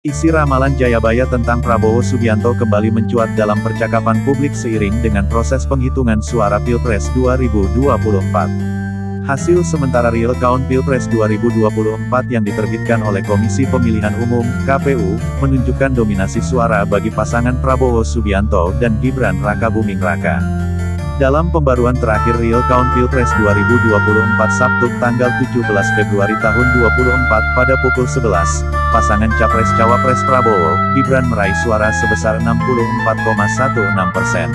Isi ramalan Jayabaya tentang Prabowo Subianto kembali mencuat dalam percakapan publik seiring dengan proses penghitungan suara Pilpres 2024. Hasil sementara real count Pilpres 2024 yang diterbitkan oleh Komisi Pemilihan Umum, KPU, menunjukkan dominasi suara bagi pasangan Prabowo Subianto dan Gibran Rakabuming Raka. Dalam pembaruan terakhir real count Pilpres 2024 Sabtu tanggal 17 Februari tahun 2024 pada pukul 11, pasangan Capres-Cawapres Prabowo, Gibran meraih suara sebesar 64,16%.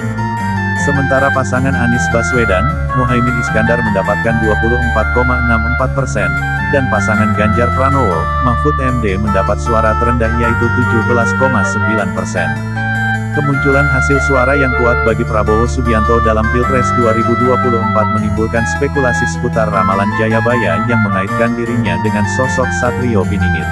Sementara pasangan Anies Baswedan, Muhaimin Iskandar mendapatkan 24,64%, dan pasangan Ganjar Pranowo, Mahfud MD mendapat suara terendah yaitu 17,9%. Kemunculan hasil suara yang kuat bagi Prabowo Subianto dalam Pilpres 2024 menimbulkan spekulasi seputar ramalan Jayabaya yang mengaitkan dirinya dengan sosok Satrio Piningit.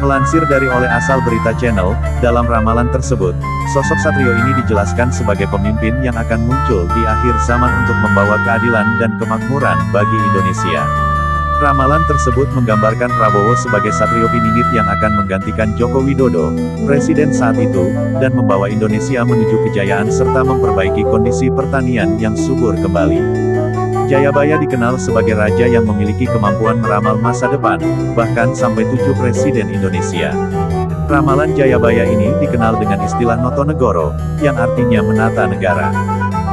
Melansir dari oleh Asal Berita Channel, dalam ramalan tersebut, sosok Satrio ini dijelaskan sebagai pemimpin yang akan muncul di akhir zaman untuk membawa keadilan dan kemakmuran bagi Indonesia. Ramalan tersebut menggambarkan Prabowo sebagai Satrio Piningit yang akan menggantikan Joko Widodo, presiden saat itu, dan membawa Indonesia menuju kejayaan serta memperbaiki kondisi pertanian yang subur kembali. Jayabaya dikenal sebagai raja yang memiliki kemampuan meramal masa depan, bahkan sampai 7 presiden Indonesia. Ramalan Jayabaya ini dikenal dengan istilah Notonegoro, yang artinya menata negara.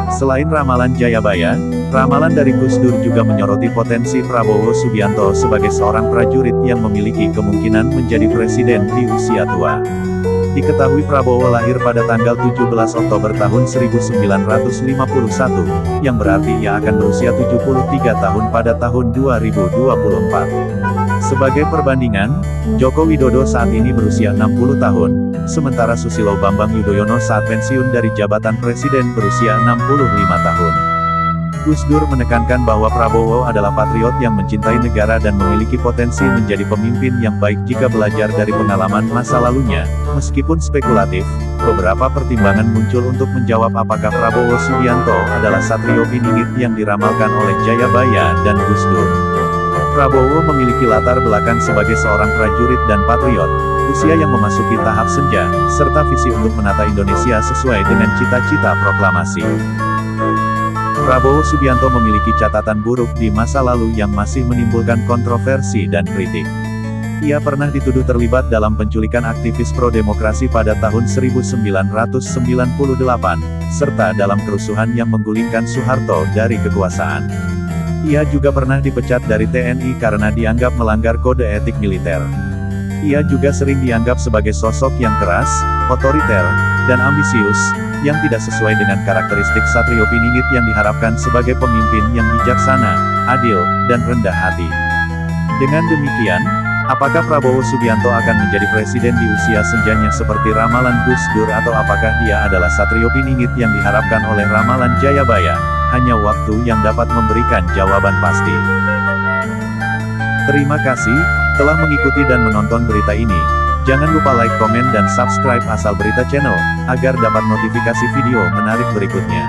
Selain ramalan Jayabaya, ramalan dari Gus Dur juga menyoroti potensi Prabowo Subianto sebagai seorang prajurit yang memiliki kemungkinan menjadi presiden di usia tua. Diketahui Prabowo lahir pada tanggal 17 Oktober tahun 1951, yang berarti ia akan berusia 73 tahun pada tahun 2024. Sebagai perbandingan, Joko Widodo saat ini berusia 60 tahun, sementara Susilo Bambang Yudhoyono saat pensiun dari jabatan presiden berusia 65 tahun. Gus Dur menekankan bahwa Prabowo adalah patriot yang mencintai negara dan memiliki potensi menjadi pemimpin yang baik jika belajar dari pengalaman masa lalunya. Meskipun spekulatif, beberapa pertimbangan muncul untuk menjawab apakah Prabowo Subianto adalah Satrio Piningit yang diramalkan oleh Jayabaya dan Gus Dur. Prabowo memiliki latar belakang sebagai seorang prajurit dan patriot, usia yang memasuki tahap senja, serta visi untuk menata Indonesia sesuai dengan cita-cita proklamasi. Prabowo Subianto memiliki catatan buruk di masa lalu yang masih menimbulkan kontroversi dan kritik. Ia pernah dituduh terlibat dalam penculikan aktivis pro-demokrasi pada tahun 1998, serta dalam kerusuhan yang menggulingkan Soeharto dari kekuasaan. Ia juga pernah dipecat dari TNI karena dianggap melanggar kode etik militer. Ia juga sering dianggap sebagai sosok yang keras, otoriter, dan ambisius, yang tidak sesuai dengan karakteristik Satrio Piningit yang diharapkan sebagai pemimpin yang bijaksana, adil, dan rendah hati. Dengan demikian, apakah Prabowo Subianto akan menjadi presiden di usia senjanya seperti ramalan Gus Dur atau apakah dia adalah Satrio Piningit yang diharapkan oleh ramalan Jayabaya? Hanya waktu yang dapat memberikan jawaban pasti. Terima kasih telah mengikuti dan menonton berita ini. Jangan lupa like, komen, dan subscribe Asal Berita Channel, agar dapat notifikasi video menarik berikutnya.